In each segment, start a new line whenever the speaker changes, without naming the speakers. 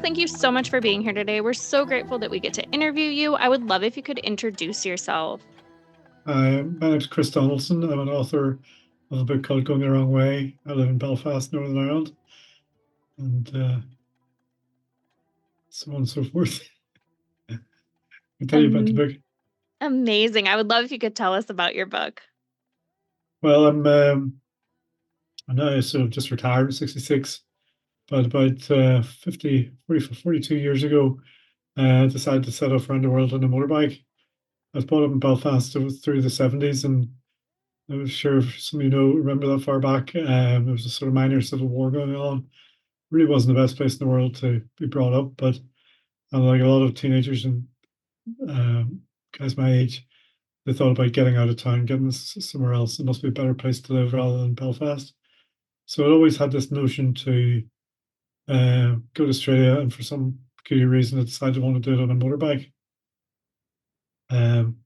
thank you so much for being here today. We're so grateful that we get to interview you. I would love if you could introduce yourself.
My name's Chris Donaldson. I'm an author of a book called Going the Wrong Way. I live in Belfast, Northern Ireland, and so on and so forth. I'll tell you about the
Um,
book.
Amazing. I would love if you could tell us about your book.
Well, I'm now sort of just retired at 66, but about 42 years ago, I decided to set off around the world on a motorbike. I was brought up in Belfast through the 70s, and I'm sure if some of you remember that far back. There was a sort of minor civil war going on. Really wasn't the best place in the world to be brought up, but like a lot of teenagers and guys my age, they thought about getting out of town, getting somewhere else. It must be a better place to live rather than Belfast. So I always had this notion to go to Australia, and for some peculiar reason, I decided I want to do it on a motorbike. Um,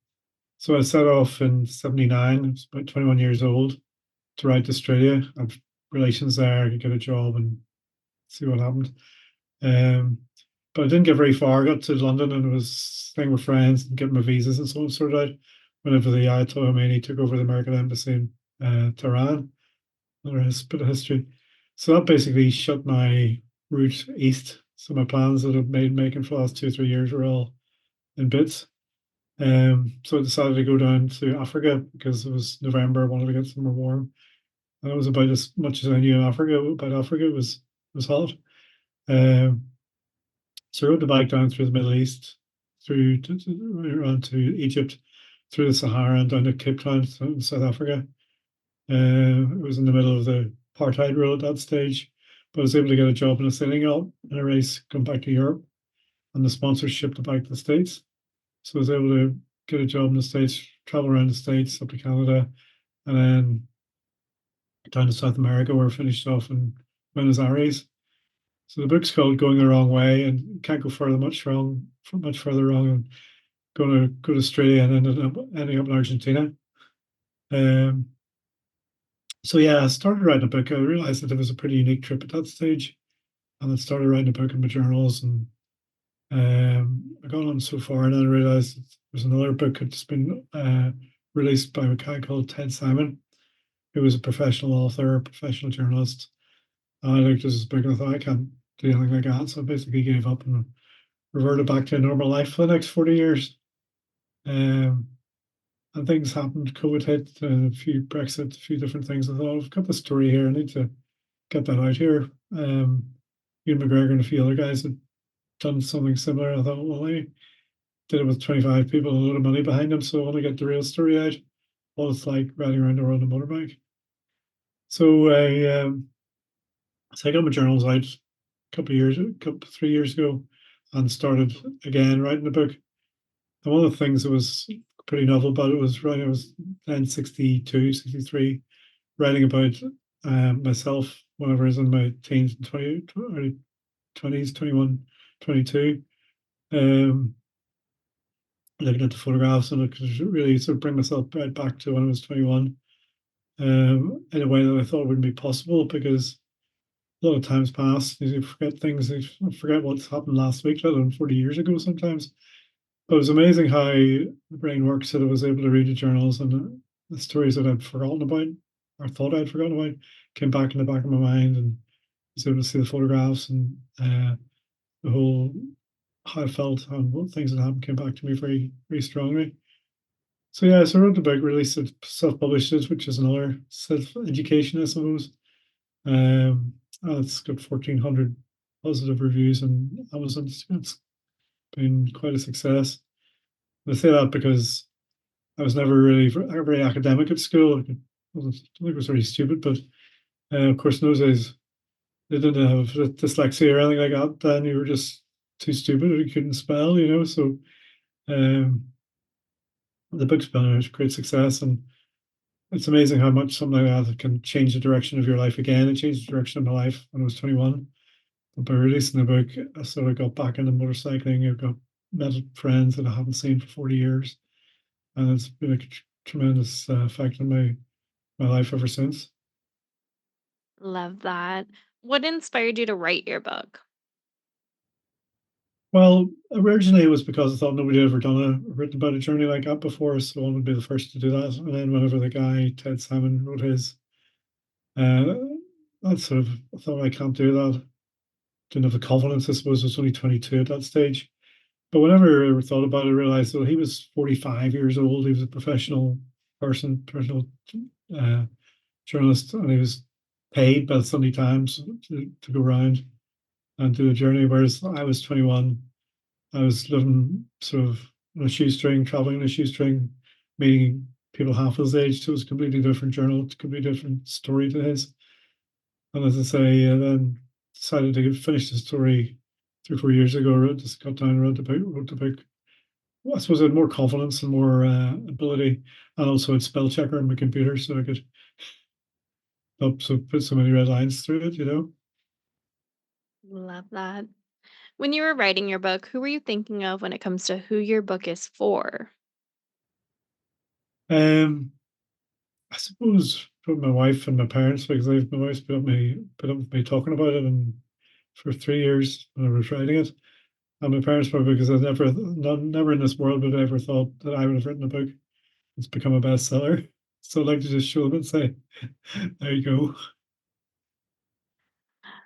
so I set off in '79. I was about 21 years old to ride to Australia. I had relations there. I could get a job and see what happened. Um, but I didn't get very far. I got to London and was staying with friends and getting my visas and so on sorted out. Whenever the Ayatollah Khomeini took over the American embassy in Tehran, another bit of history. So that basically shut my route east. So my plans that I've made making for the last 2 or 3 years were all in bits. So I decided to go down to Africa because it was November. I wanted to get somewhere warm, and it was about as much as I knew in Africa about Africa. It was hot. Um, So I rode the bike down through the Middle East, around to Egypt, through the Sahara and down to Cape Town, South Africa. It was in the middle of the apartheid rule at that stage, but I was able to get a job in a sailing yacht in a race, come back to Europe, and the sponsors shipped the bike to the States. So I was able to get a job in the States, travel around the States, up to Canada, and then down to South America, where I finished off in Buenos Aires. So the book's called Going the Wrong Way, and can't go much further wrong. I'm going to go to Australia and ending up in Argentina. Um, so yeah, I started writing a book. I realized that it was a pretty unique trip at that stage, and I started writing a book in my journals, and I got on so far, and then I realized that there's another book that's been released by a guy called Ted Simon, who was a professional author, a professional journalist. And I looked at his book and I thought I can't do anything like that, so I basically gave up and reverted back to a normal life for the next 40 years. Um, and things happened. COVID hit, a few Brexit, a few different things. I thought, I've got the story here. I need to get that out here. Ian McGregor and a few other guys had done something similar. I thought, well, I did it with 25 people, a lot of money behind them. So I want to get the real story out, what it's like riding around the world on a motorbike. So I got my journals out a couple 3 years ago, and started again writing the book. And one of the things that was pretty novel about it was writing. I was then 62, 63, writing about myself whenever I was in my teens and early 20s, 21, 22. Um, Looking at the photographs, and I could really sort of bring myself right back to when I was 21, in a way that I thought wouldn't be possible because a lot of times pass. You forget things, you forget what's happened last week, let alone 40 years ago sometimes. But it was amazing how the brain works, that I was able to read the journals, and the stories that I'd forgotten about or thought I'd forgotten about came back in the back of my mind, and was able to see the photographs, and the whole how I felt and what things that happened came back to me very, very strongly. So yeah, so I wrote the book, released it, self-published it, which is another self-education, I suppose. Um, it's got 1,400 positive reviews on Amazon. It's been quite a success. I say that because I was never really very academic at school. I don't think it was very stupid, but of course, in those days, they didn't have dyslexia or anything like that. Then you were just too stupid or you couldn't spell, So um, the book's been a great success, and it's amazing how much something like that can change the direction of your life again. It changed the direction of my life when I was 21. But by releasing the book, I sort of got back into motorcycling. I've got met friends that I haven't seen for 40 years, and it's been a tremendous effect on my life ever since.
Love that. What inspired you to write your book?
Well, originally it was because I thought nobody had ever done written about a journey like that before, so I would be the first to do that. And then whenever the guy Ted Simon wrote his, uh, that sort of I thought I can't do that. Didn't have the confidence. I suppose I was only 22 at that stage. But whenever I ever thought about it, I realized that he was 45 years old. He was a professional person, professional uh, journalist, and he was paid by the Sunday Times to go around and do the journey. Whereas I was 21, I was living sort of on a shoestring, traveling on a shoestring, meeting people half his age. So it was a completely different journal, completely different story to his. And as I say, then decided to finish the story 3 or 4 years ago. Just got down and wrote the book. Well, I suppose I had more confidence and more ability, and also had spell checker on my computer, so I could put so many red lines through it.
Love that. When you were writing your book, who were you thinking of when it comes to who your book is for?
Um, I suppose for my wife and my parents, because my wife's put up with me talking about it, and for 3 years when I was writing it, and my parents probably because I never in this world would I ever thought that I would have written a book. It's become a bestseller. So I'd like to just show them and say, there you go.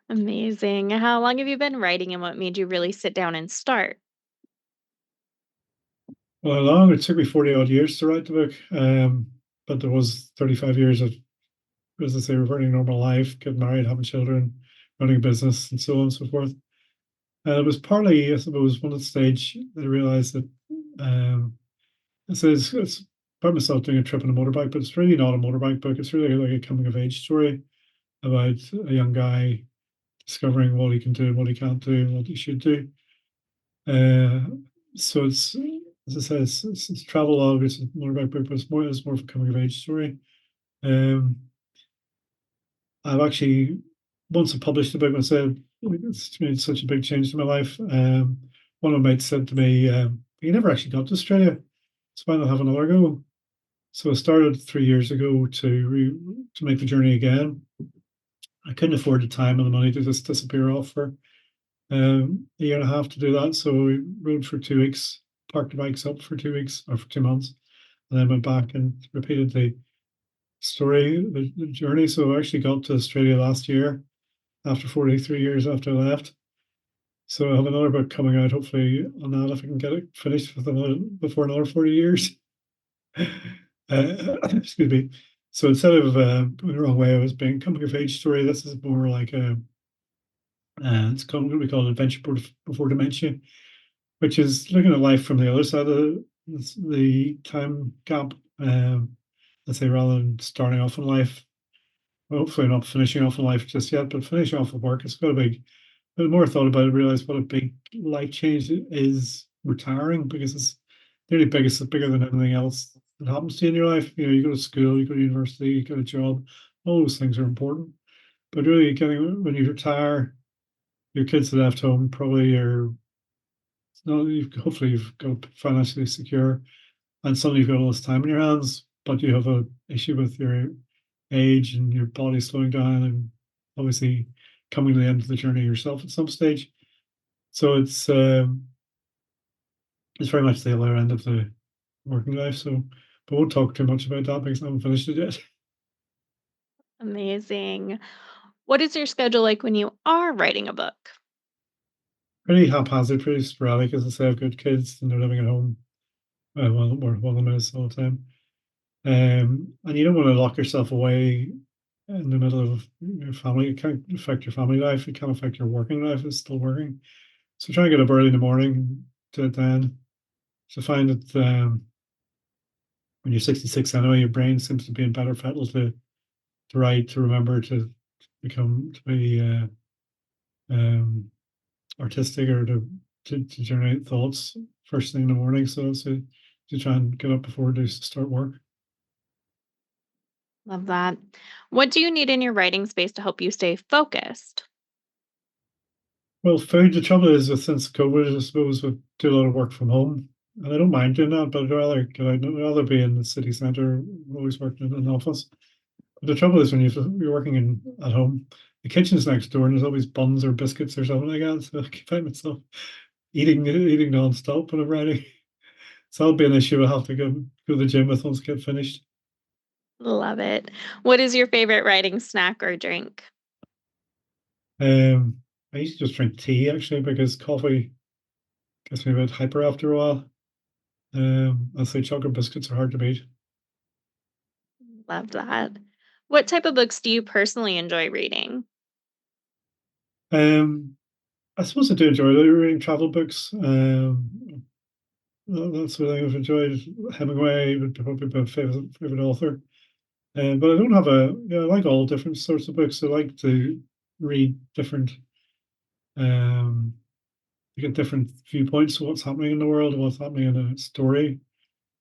Amazing. How long have you been writing and what made you really sit down and start?
Well, how long? It took me 40 odd years to write the book. But there was 35 years of, as I say, reverting normal life, getting married, having children, running a business, and so on and so forth. And it was partly, I suppose, one at the stage that I realized that it's about myself doing a trip on a motorbike, but it's really not a motorbike book. It's really like a coming of age story about a young guy discovering what he can do and what he can't do and what he should do. Uh, so it's, as I said, it's travel log, it's a motorbike book, but it's more of a coming of age story. Um, I've actually, once I published the book myself, it's made such a big change to my life. One of my mates said to me, "You never actually got to Australia, so why not have another go?" So I started 3 years ago to make the journey again. I couldn't afford the time and the money to just disappear off for a year and a half to do that. So we rode for 2 weeks, parked the bikes up for 2 weeks or for 2 months, and then went back and repeated the journey. So I actually got to Australia last year after 43 years after I left. So I have another book coming out, hopefully on that if I can get it finished before another 40 years. Excuse me. So instead of going the wrong way, I was being coming of age story. This is more like it's called what we call adventure before dementia, which is looking at life from the other side of the time gap. Let's say rather than starting off in life, well, hopefully not finishing off in life just yet, but finishing off with work. It's got a big. The more I thought about it, I realized what a big life change it is retiring because it's nearly biggest, it's bigger than anything else that happens to you in your life. You go to school, you go to university, you get a job. All those things are important, but really getting when you retire, your kids are left home probably are no, hopefully you've got financially secure, and suddenly you've got all this time in your hands, but you have a issue with your age and your body slowing down, and obviously coming to the end of the journey yourself at some stage. So it's very much the other end of the working life. So, but we won't talk too much about that because I haven't finished it yet.
Amazing. What is your schedule like when you are writing a book?
Pretty haphazard, pretty sporadic. As I say, I've got kids and they're living at home. One of them is all the time. And you don't want to lock yourself away in the middle of your family. It can't affect your family life. It can affect your working life. It's still working. So try and get up early in the morning to it then. So find that when you're 66 anyway, your brain seems to be in better fettle to write, to remember, to be um, artistic or to generate thoughts first thing in the morning. So to try and get up before they start work.
Love that. What do you need in your writing space to help you stay focused?
Well, food, the trouble is with since COVID, I suppose we do a lot of work from home. And I don't mind doing that, but I'd rather be in the city centre, always working in an office. But the trouble is when you're working at home, the kitchen's next door and there's always buns or biscuits or something like that. So I can find myself eating nonstop when I'm writing. So that'll be an issue I'll have to go to the gym with once I get finished.
Love it. What is your favorite writing snack or drink?
Um, I used to just drink tea actually because coffee gets me a bit hyper after a while. I'd say chocolate biscuits are hard to beat.
Love that. What type of books do you personally enjoy reading?
Um, I suppose I do enjoy reading travel books. That's what I've enjoyed. Hemingway would probably be my favorite author. But I don't have a, I like all different sorts of books. I like to read different, um, you get different viewpoints of what's happening in the world, what's happening in a story.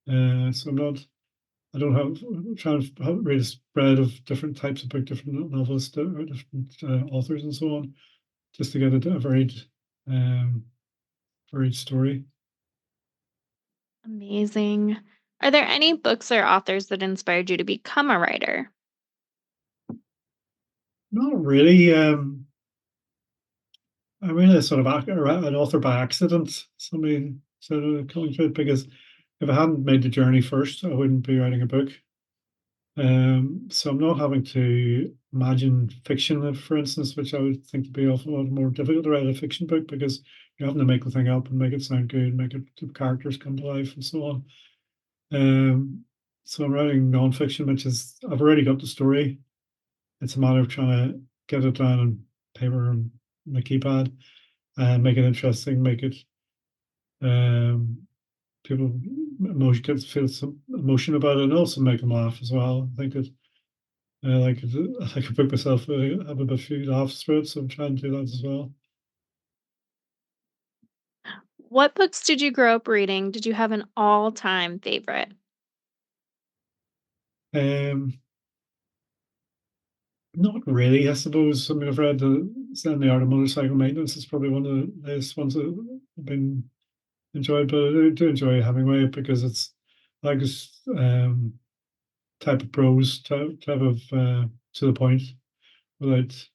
So I don't have, I'm trying to read a spread of different types of book, different novelists, different authors, and so on, just to get a um, varied story.
Amazing. Are there any books or authors that inspired you to become a writer?
Not really. I really sort of an author by accident. Somebody sort of coming to it because if I hadn't made the journey first, I wouldn't be writing a book. So I'm not having to imagine fiction, for instance, which I would think to be awful lot more difficult to write a fiction book because you're having to make the thing up and make it sound good, make it the characters come to life and so on. Um, so I'm writing nonfiction, which is I've already got the story. It's a matter of trying to get it down on paper and on a keypad and make it interesting, make it um, people emotion get feel some emotion about it, and also make them laugh as well. I think that I like to put myself have a bit few laughs through it, so I'm trying to do that as well.
What books did you grow up reading? Did you have an all-time favorite?
Um, Not really, I suppose. I mean, I've read the Zen the Art of Motorcycle Maintenance. It's probably one of the latest ones that have been enjoyed, but I do enjoy Hemingway because it's like this type of prose, type of to the point, without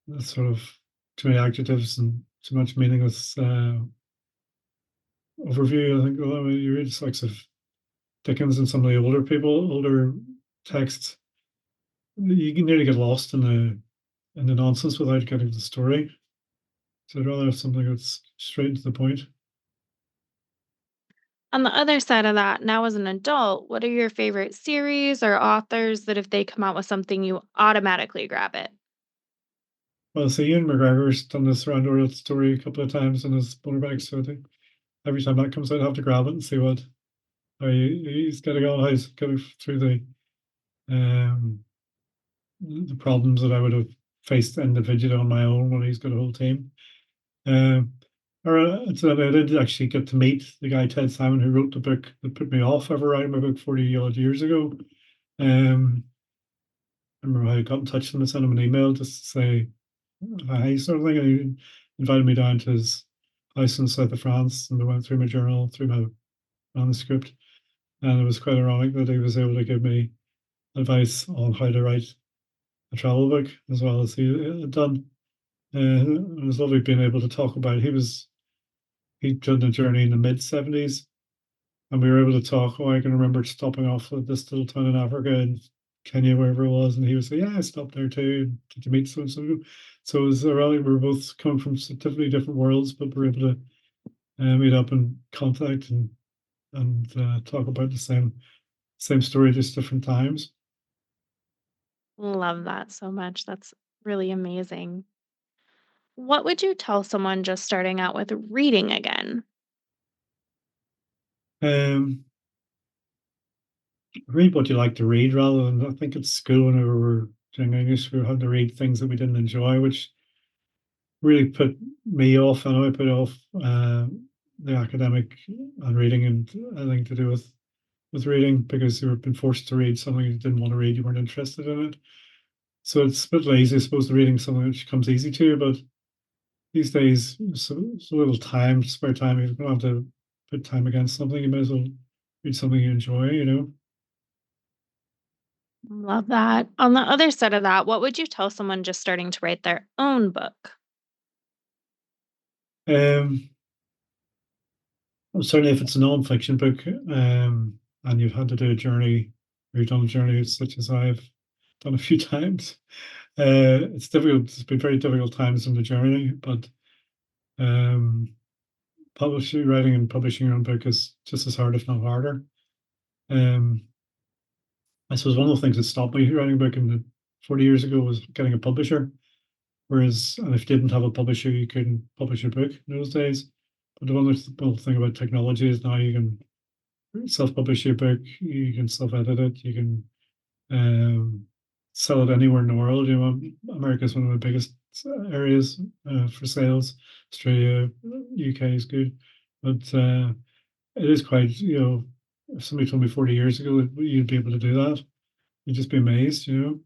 the sort of too many adjectives and too much meaningless overview. I think you read the likes of Dickens and some of the older texts, you can nearly get lost in the nonsense without getting the story. So I'd rather have something that's straight to the point.
On the other side of that, now as an adult, what are your favorite series or authors that if they come out with something, you automatically grab it?
Well, so Ian McGregor's done this round world story a couple of times in his motorbike, so I think every time that comes out, I have to grab it and see what how he's getting on, how he's getting through um, the problems that I would have faced individually on my own when he's got a whole team. Um, so I did actually get to meet the guy Ted Simon who wrote the book that put me off ever writing my book 40 odd years ago. Um, I remember how I got in touch with him and sent him an email just to say hi sort of thing. And he invited me down to his house in the south of France and we went through my journal, through my manuscript. And it was quite ironic that he was able to give me advice on how to write a travel book as well as he had done. It was lovely being able to talk about. He'd done a journey in the mid 70s, and we were able to talk. Oh, I can remember stopping off at this little town in Africa in Kenya, wherever it was, and he was say, "Yeah, I stopped there too. Did you meet so and so?" So it was ironic. We were both coming from totally different worlds, but we were able to meet up and contact and talk about the same story, just different times.
Love that so much. That's really amazing. What would you tell someone just starting out with reading again?
Um, Read what you like to read rather than I think at school whenever we were doing English, we had to read things that we didn't enjoy, which really put me off. I know I put off the academic and reading and anything to do with reading because you were been forced to read something you didn't want to read, you weren't interested in it. So it's a bit lazy, I suppose, to reading something which comes easy to you. But these days, so little time, spare time, you don't have to put time against something. You may as well read something you enjoy, you know.
Love that. On the other side of that, what would you tell someone just starting to write their own book?
Um, well, certainly if it's a non-fiction book, and you've had to do a journey, or you've done a journey such as I've done a few times, it's difficult. It's been very difficult times in the journey, but um, publishing, writing, and publishing your own book is just as hard, if not harder. Um, I suppose one of the things that stopped me writing a book in the 40 years ago was getting a publisher. Whereas, and if you didn't have a publisher, you couldn't publish your book in those days. But the wonderful thing about technology is now you can self-publish your book, you can self-edit it, you can um, sell it anywhere in the world. You know, America is one of the biggest areas for sales. Australia, UK is good, but it is quite. You know, if somebody told me 40 years ago that you'd be able to do that, you'd just be amazed. You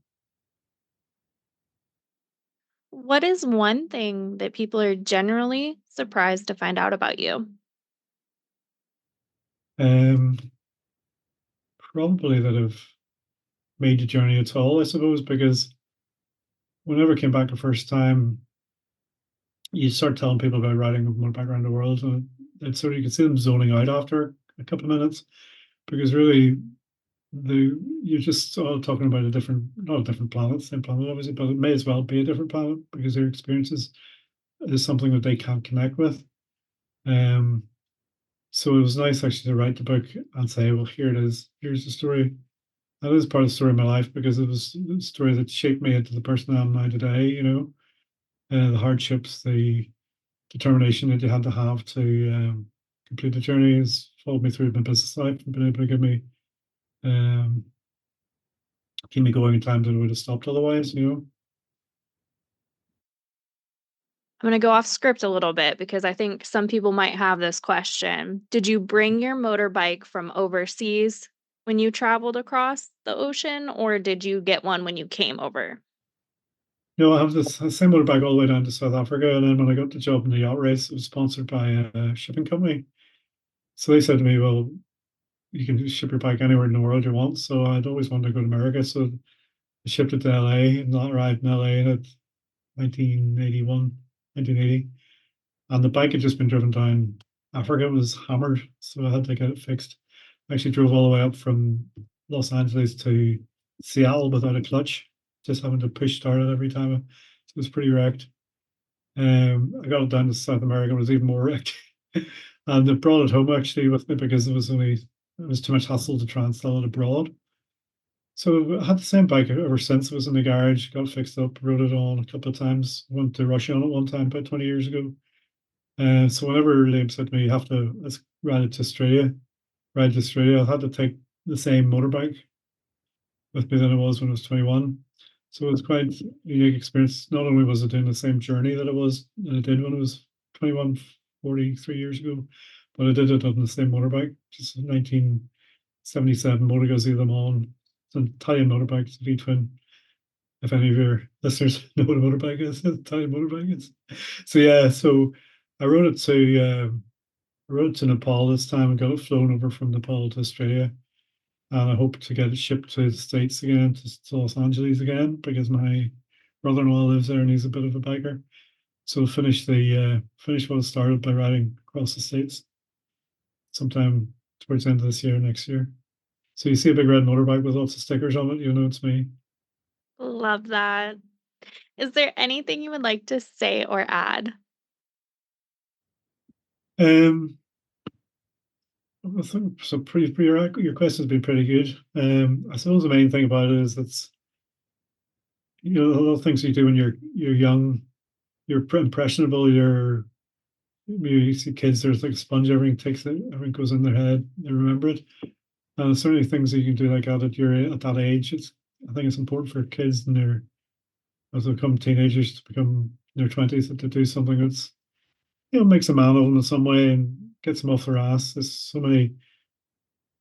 What is one thing that people are generally surprised to find out about you?
know, probably that have made the journey at all, I suppose, because whenever I came back the first time, you start telling people about riding more back around the world, and it's sort of you can see them zoning out after a couple of minutes because really the you're just all talking about a different, not a different planet, same planet obviously, but it may as well be a different planet because their experiences is something that they can't connect with. Um, so it was nice actually to write the book and say, well, here it is. Here's the story. That is part of the story of my life because it was the story that shaped me into the person I am now today. You know, the hardships, the determination that you had to have to complete the journey has followed me through my business life and been able to give me um, keep me going in times that I would have stopped otherwise. You know.
I'm going to go off script a little bit because I think some people might have this question. Did you bring your motorbike from overseas when you traveled across the ocean, or did you get one when you came over?
I have this same motorbike all the way down to South Africa, and then when I got the job in the yacht race, it was sponsored by a shipping company. So they said to me, "Well, you can ship your bike anywhere in the world you want." So I'd always wanted to go to America, so I shipped it to LA and not arrived in LA in 1981, 1980. And the bike had just been driven down Africa. It was hammered, so I had to get it fixed. I actually drove all the way up from Los Angeles to Seattle without a clutch, just having to push start it every time. So it was pretty wrecked. I got it down to South America, it was even more wrecked. And I brought it home actually with me because it was too much hassle to try and sell it abroad. So I had the same bike ever since. It was in the garage, got fixed up, rode it on a couple of times. Went to Russia on it one time about 20 years ago. So whenever Liam said to me, you have to let's ride to Australia, I had to take the same motorbike with me than it was when I was 21. So it was quite a unique experience. Not only was it doing the same journey that I did when I was 21, 43 years ago, but I did it on the same motorbike, just a 1977 Moto Guzzi Le Mans. It's an Italian motorbike, it's a V-twin. If any of your listeners know what a motorbike is, it's an Italian motorbike is. So yeah, so I rode it to I rode to Nepal this time and got it flown over from Nepal to Australia. And I hope to get it shipped to the States again, to Los Angeles again, because my brother-in-law lives there and he's a bit of a biker. So finish what I started by riding across the States sometime towards the end of this year, next year. So you see a big red motorbike with lots of stickers on it, you know it's me.
Love that. Is there anything you would like to say or add?
Um, I think so. Your question's been pretty good. I suppose the main thing about it is that's a lot of things you do when you're young, you're impressionable, you see kids, there's like a sponge, everything goes in their head, they remember it. And certainly things that you can do like that at that age. I think it's important for kids and as they become teenagers to become in their 20s to do something that's makes a man of them in some way and gets them off their ass. There's so many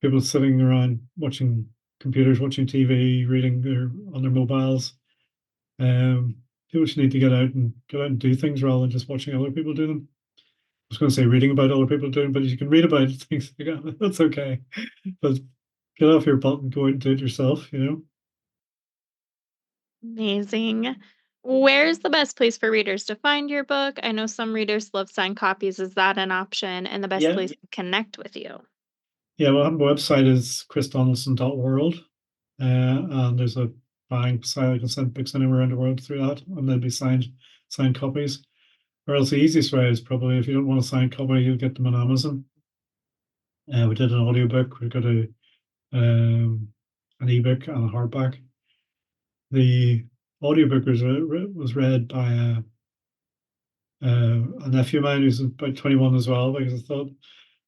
people sitting around watching computers, watching TV, reading on their mobiles. Um, People should need to get out and do things rather than just watching other people do them. I was going to say reading about other people doing, but you can read about things like that. That's okay. But get off your butt and go out and do it yourself.
Amazing. Where's the best place for readers to find your book? I know some readers love signed copies. Is that an option? And the best
Yeah,
place to connect with you?
yeah. Well, my website is chrisdonaldson.world, and there's a bank site I can send books anywhere in the world through that, and they'll be signed copies. Or else the easiest way is probably if you don't want a signed copy, you'll get them on Amazon. We did an audiobook. We've got an ebook and a hardback. The audiobook was read by a nephew of mine who's about 21 as well, because I thought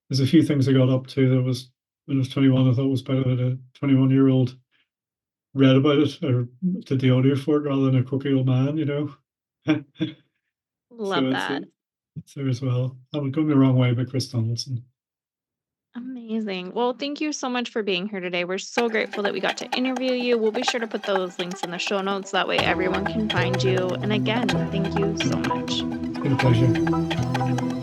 there's a few things I got up to that was when I was 21, I thought it was better that a 21-year-old read about it or did the audio for it rather than a croaky old man, you know.
Love
So
that.
it's there as well. I would go the wrong way by Chris Donaldson.
Amazing. Well, thank you so much for being here today. We're so grateful that we got to interview you. We'll be sure to put those links in the show notes. That way everyone can find you. And again, thank you so much.
It's been a pleasure.